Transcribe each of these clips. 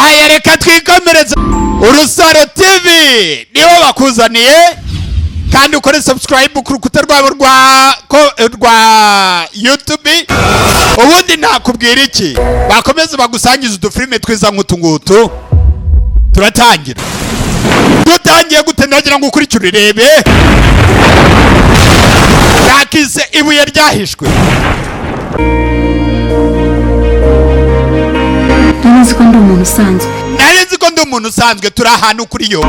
haya reka twikomereza. Urusaro TV niho bakuzaniye kandi ukore subscribe ku rukuta rwabo rwa YouTube. Ubundi nakubwira iki, bakomeze bagusangiza udufilime twiza nk'utungutu. Turatangira. Dutangiye gute nagira ngo ukurikire urebe. Yakise ibuye ryahishwe. Nzi ko ndi umuntu usanzwe. Nzi ko ndi umuntu usanzwe, turi ahantu kuri yo.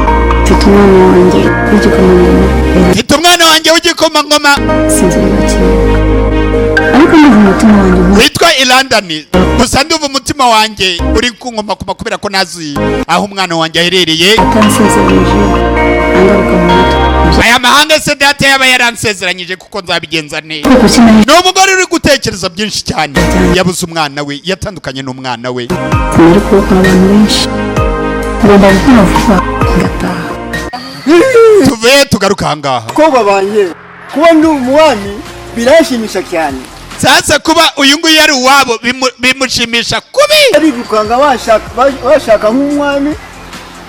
Mfite umwana wanjye w'igikoma ngoma. Sinzi bakiri. Ariko ndumva umutima wanjye witwa London. Gusa ndumva umutima wanjye uri kunkoma kubera ko nazi aho umwana wanjye aherereye. Aya mahanga se data yaba yaransezeranyije kuko nzabigenza neza. No mugore uri gutekereza byinshi cyane. Yabuze umwana we, yatandukanye n'umwana we. Ariko abantu benshi ngomba gukora vuba ngataha. Tuve tugaruka ngaha. Koba banye kuba ndi umwami birashimisha cyane. Sasa kuba uyu nguyu ari uwabo bimushimisha kubi. Ari gukanga washaka nk'umwami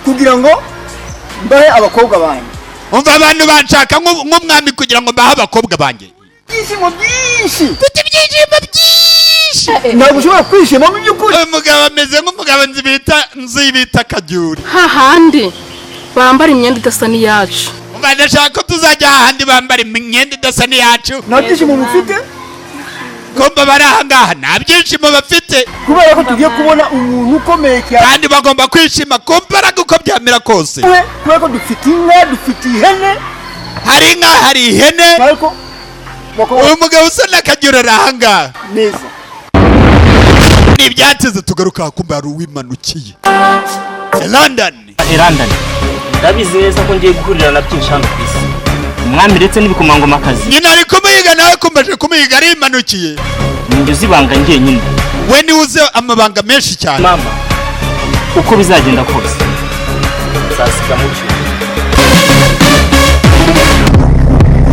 kugira ngo mbahe abakobwa banye. Umva abantu banshaka nk'umwami kugira ngo mbahe abakobwa banje. Ibyishimo byinshi. Mfite ibyishimo byinshi. Ntabwo ushobora kwishima mu by'ukuri. Umugabo ameze nk'umugabo nzibita Kajyuri. Hahandi bambara imyenda idasa n'iyacu. Umva ndashaka ko tuzajya hahandi bambara imyenda idasa n'iyacu. Nta byishimo mufite? Komba bari ahangaha nta byishimo bafite. Kubera ko tugiye kubona umuntu ukomeye cyane. Kandi bagomba kwishima kumbaraga uko byamera kose. Kubera ko dufite inka, dufite ihene. Hari inka, hari ihene. Ariko uyu mugabo usa n'Akajyuri ari ahangaha. Neza. Ni ibyateze tugaruka kumba ari uwimanukiye. London. Ndabizi neza ko ngiye guhurira na byinshi hano ku isi. Umwami ndetse n'ibikomangomakazi. Nyina ari kumuhiga nawe kumbaje kumuhiga ari imanukiye. Ninjye uzibanga ngiye nyine. We ni uze amabanga menshi cyane. Mama, uko bizagenda kose uzasiga mucyo.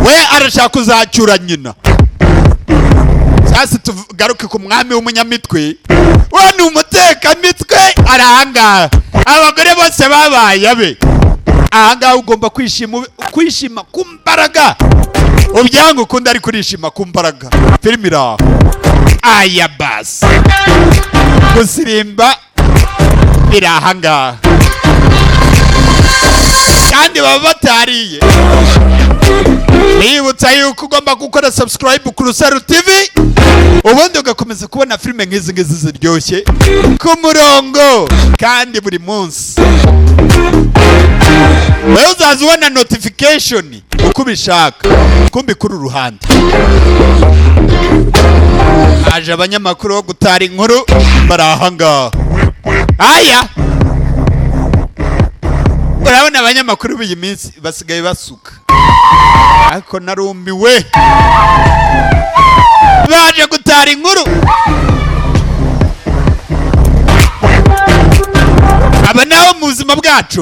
We arashaka kuzacyura nyina. Sasa tugaruke ku mwami w'umunyamitwe. We ni umutekamitwe arahanga. Abagore bose babaye abe. Ahangaha ugomba kwishima kumbaraga. Ubyanga ukunda ari kurishima kumbaraga. Filimi iraho. Aya basi. Gusirimba birahangaha. Kandi baba batariye. Nibutsa yuko ugomba gukora subscribe ku Rusaro TV. Ubundi ugakomeza kubona filime nk'izi ziryoshye ku murongo kandi buri munsi. Wewe uzaza ubona notification uko ubishaka. Kumbi kuri uruhande aje abanyamakuru bo gutara inkuru barahanga. Aya urabona abanyamakuru b'iyi minsi basigaye basuka. Ariko narumbiwe baje gutara inkuru. Aba naho mu buzima bwacu.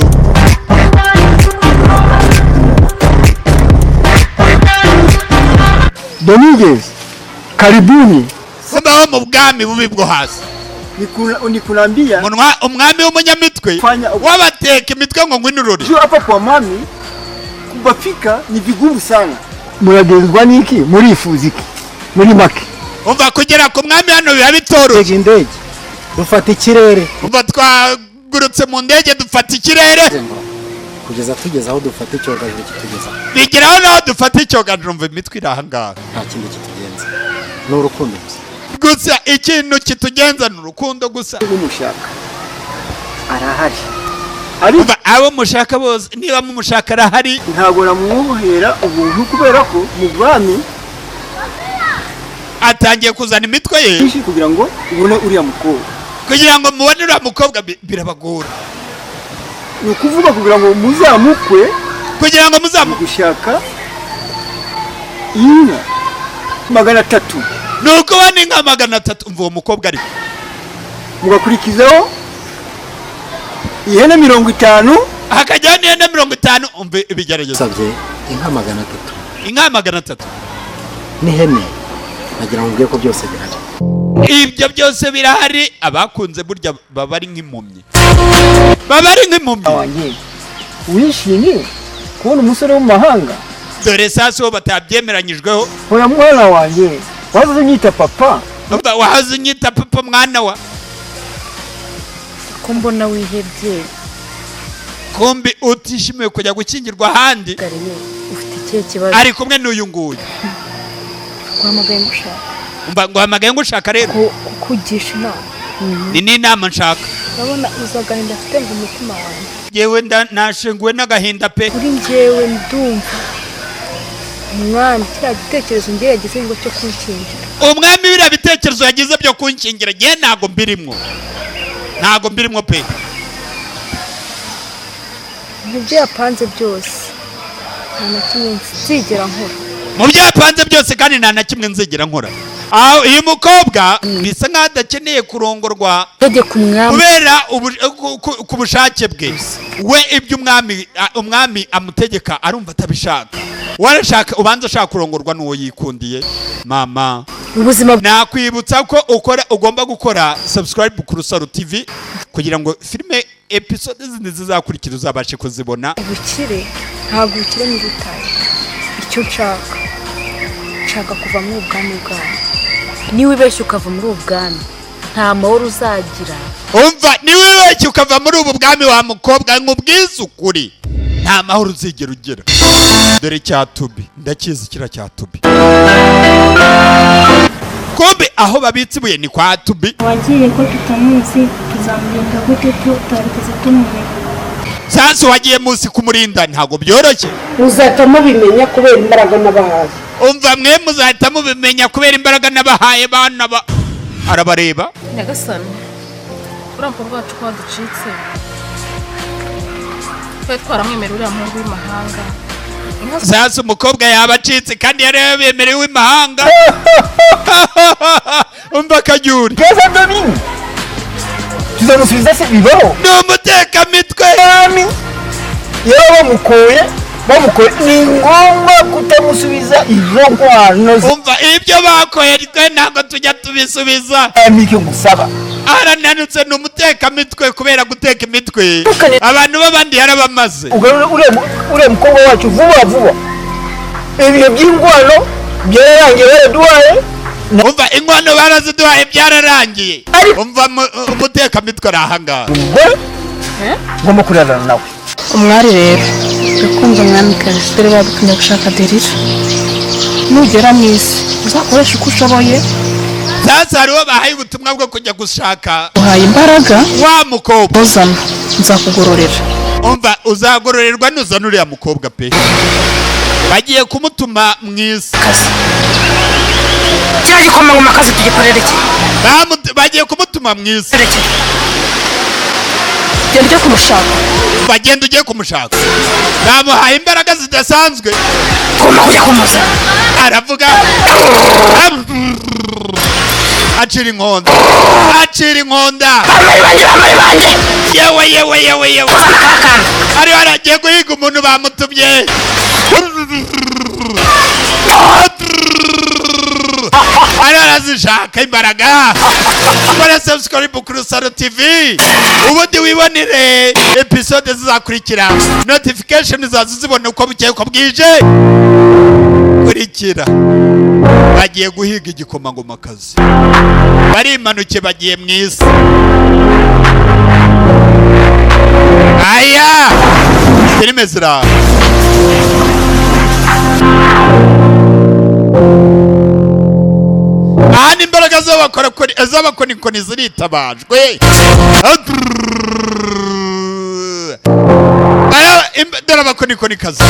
Domingos, karibuni. Kubaho mu bwami bubi bwo hasi. Nikunambia umwami w'umunyamitwe wabateka imitwe ngo ngwinururi. Juu hapa kwa mami kubafika ni vigumu sana. Muragenzwa niki? Murifuza iki? Muri make. Umva kugera ku mwami hano biba bitoroshye. Indege dufata ikirere. Umva twagurutse mu ndege dufata ikirere. Kugeza tugeze aho dufata icyogajuru kitugeza. Bigeraho naho dufata icyogajuru umva imitwe irahangaha. Nta kindi kitugenza. N'urukundo gusa ikintu kitugenza n'urukundo gusa. Umushaka arahari. Ariko abo mushaka bose niba mumushaka arahari. Ntago namwohera ubuntu kubera ko mu bwami atangiye kuzana imitwe ye kugira ngo ubone uriya mukobwa. Kugira ngo mubone uriya mukobwa birabagora. Ni ukuvuga kugira ngo muzamukwe. Kugira ngo muzamukwe gushaka inka 300. Nuko wani inka 300 umva uwo mukobwa ari. Mugakurikizaho ihene 50. Hakajyana ihene 50 umve ibigeragezo. Sabye inka 300. Inka 300. N'ihene nagira ngo mbwiye ko byose bihari. Ibyo byose birahari, abakunze burya baba ari nk'impumyi. Baba ari nk'impumyi. Wanjye wishimye kubona umusore wo mu mahanga? Dore sasa uwo batabyemeranyijweho. Oya mwana wanjye, wazaze unyita papa. Wahaze unyita papa mwana wa. ko mbona wihebye. Kumbi utishimiye kujya gukingirwa ahandi. Ariye, ufite ikihe kibazo? Ari kumwe n'uyu nguyu. Guhamagaye ngushaka. Nguhamagaye ngushaka rero. Kugisha inama. Ni n'inama nshaka. Urabona uzagahinda afite mu mutima wanjye. Yewe nashenguwe n'agahinda pe. Kuri njyewe ndumva umwami kiriya gitekerezo ngiye yagize ngo cyo kunkingira. Umwami biriya bitekerezo yagize byo kunkingira ngiye ntago mbirimwo. Ntago mbirimwo pe. Mu byo yapanze byose nta na kimwe nzigera nkora. Mu byo yapanze byose kandi nta na kimwe nzigera nkora. Aho uyu mukobwa bisa nkaho adakeneye kurongorwa kubera ku bushake bwe. We ibyo umwami amutegeka arumva atabishaka. Warashaka ubanza ushaka kurongorwa n'uwo yikundiye. Mama ubuzima nakwibutsa ko ugomba gukora subscribe ku Rusaro TV kugira ngo filime episode zindi zizakurikira uzabashe kuzibona. Ubukire ntabwo ubukire ni gutaye. Icyo nshaka kuva mu bwami bwawe. Niwe ubeshya ukava muri ubu bwami nta mahoro uzagira. Umva niwe ubeshya ukava muri ubu bwami wa mukobwa nk'ubwiza ukuri nta mahoro uzigera ugira. Dore cyatubi ndakizi kira cyatubi. Kumbe aho babitse ibuye ni kwa tubi. Wagiye ko tutamuzi tuzamurinda gute tutarigeze tumumenya. Sasa wagiye munsi kumurinda ntago byoroshye. Muzahita mubimenya kubera imbaraga nabahaye. Umva mwe muzahita mubimenya kubera imbaraga nabahaye bana ba arabareba. Nyagasani urampa rwacu ko ducitse. Twe twaramwemerera uriya muhungu w'imahanga. Sasa umukobwa yabacitse kandi yari bemerewe w'imahanga. Umva kajyuri. Keza Domini. Tuzamusubiza se bibaho. N'umuteka mitwe. Yewe bamukoye ni ngombwa kutamusubiza izo nkwano. Umva ibyo bakoye twe ntabwo tujya tubisubiza. Mike ngusaba. Arananutse n'umuteka mitwe kubera guteka imitwe. Abantu babandi yarabamaze. Ure mukobwa wacu vuba. Ibihe by'ingwano byararangiye baraduhaye. Umva inkwano baraziduhaye byararangiye. Umva umuteka mitwe arahanga. Ngomba kurarana nawe. Umwari rero yakunze umwami kazi dore badutumye gushaka derira. Nugera mu isi uzakoresha uko ushoboye. Sasa hariho bahaye ubutumwa bwo kujya gushaka. Uhaye imbaraga wa mukobwa. Uzana nzakugororera. Umva uzagororerwa nuzana uriya mukobwa pe. Bagiye kumutuma mu isi. Kira gikoma mu makazi tugikorere iki? Bagiye kumutuma mu isi. Genda ujye kumushaka. Bagenda ugiye kumushaka. Bamuhaye imbaraga zidasanzwe. Koma kujya kumuza. Aravuga. Acira inkonda. Bamari banje. Yewe. Ari aragiye guhiga umuntu bamutumye. Ari arazishaka imbaraga. Kora subscribe ku Rusaro TV. Ubundi wibonere episode zizakurikira. Notification zazibona uko bukeye uko bwije. Kurikira. Bagiye guhiga igikomangomakazi. Barimanuke bagiye mu isi. Aya! Filime zira. Ahandi imbaraga z'abakonikoni ziritabajwe. Dore abakonikoni-kazi.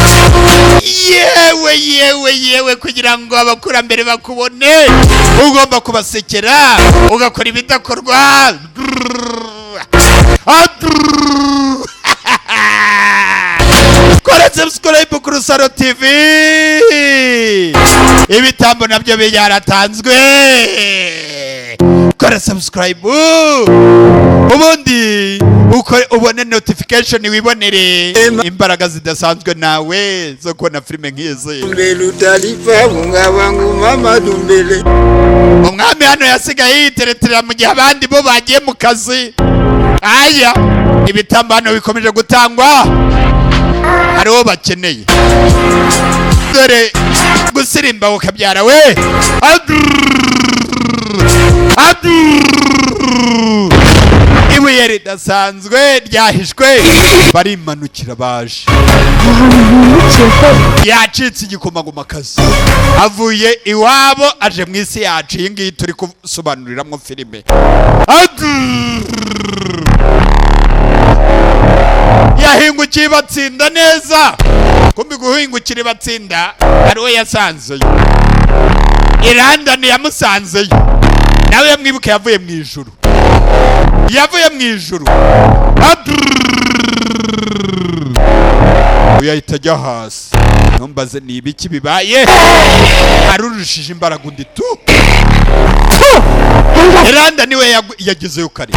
Yewe kugira ngo abakurambere bakubone ugomba kubasekera ugakora ibidakorwa. Kora subscribe ku Rusaro TV. Ibitambo nabyo byaratanzwe. Kora subscribe. Ubundi kuko ubone notification wibonere imbaraga zidasanzwe nawe zo kubona filime nk'izi. Umwami hano yasigaye yiteretera mu gihe abandi bo bagiye mu kazi. Aya ibitambano bikomeje gutangwa, hari uwo bakeneye. Dore gusirimba ukabyara we. Ibuye ridasanzwe ryahishwe, barimanukira baje. Yacitse igikomangomakazi, avuye iwabo aje mu isi yacu. Iyi ngiyi turi kusobanuriramo filime. Yahingukiye batsinda neza. Kumbi guhingukira batsinda ari we yasanzeyo. Irandani yamusanzeyo. Nawe mwibuke yavuye mu ijuru. Yavuye mu ijuru. Uyahita ajya hasi. Ntumbaze ni ibiki bibaye. Arurushije imbaraga undi tu. Iranda niwe yagizeyo kare.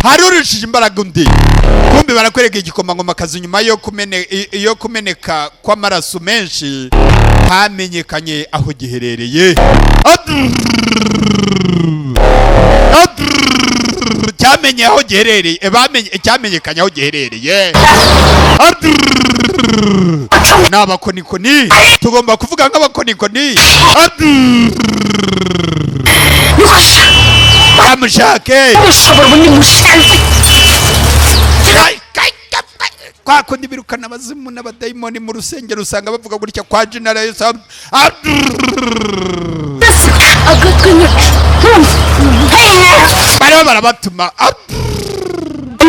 Harurushije imbaraga undi. Kumbi barakwereka igikomangomakazi nyuma yo kumeneka kw'amaraso menshi hamenyekanye aho giherereye. Cyamenye aho giherereye, cyamenyekanye aho giherereye. N'abakonikoni, tugomba kuvuga nk'abakonikoni. Amushake kwa kundi birukana abazimu n'abadayimoni mu rusengero, usanga bavuga gutya kwa General Yesu. Bari barabatuma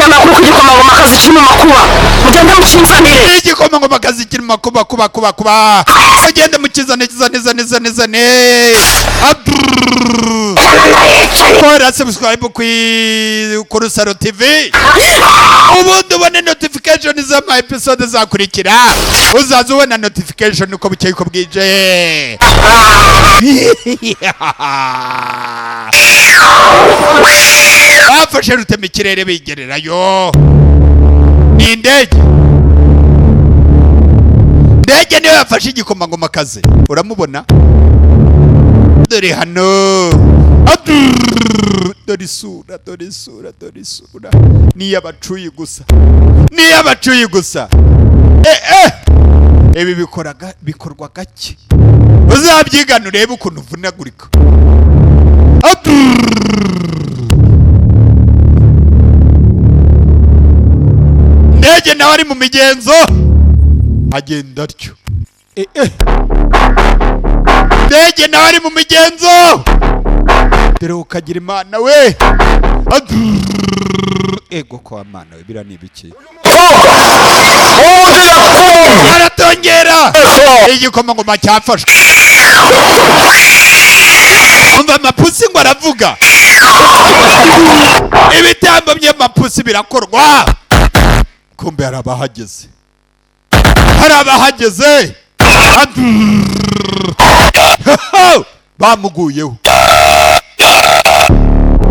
amakuru ku gikomangomakazi kiri mu makuba, mugende mukizanire. Igikomangomakazi kiri mu makuba kuba mugende mukizane kizane. Kora subscribe ku Rusaro TV, ubundi ubone notification z'ama episode zakurikira. Uzaza ubona notification uko bukeye uko bwije. Bafashe rutema ikirere bigererayo. Ni indege niyo yafashe igikomangomakazi. Uramubona? Dore hano. Dore isura. Ni abacuyi gusa. Ibi bikorwa gake. Uzabyigana urebe ukuntu uvunagurika. Ndege nawe ari mu migenzo agenda atyo. Ndege nawe ari mu migenzo. Dore ukagira Imana we. Ego kwa Mana we, bira nibiki. Aratongera. Igikomangoma cyafashwe. Umva amapusi ngo aravuga. Ibitambo by'amapusi birakorwa. Kumbe harabahageze. Bamuguyeho.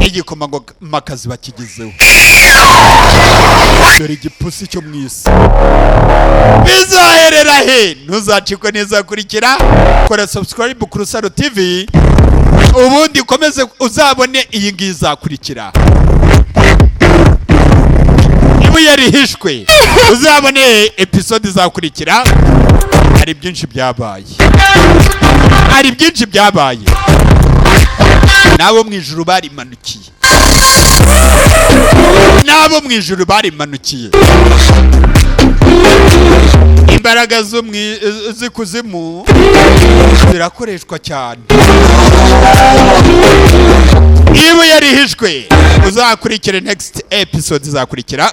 Igikomangomakazi bakigezeho. Dore igipusi cyo mu isi. Bizaherera he? Ntuzacikwe neza kurikira. Kora subscribe ku Rusaro TV, ubundi ukomeze uzabone iyi ngiyi izakurikira. Ibuye rihishwe, uzabone episode izakurikira. Hari byinshi byabaye. Nabo mu ijuru barimanukiye. Imbaraga z'ikuzimu zirakoreshwa cyane. Ibuye rihishwe, uzakurikire next episode izakurikira.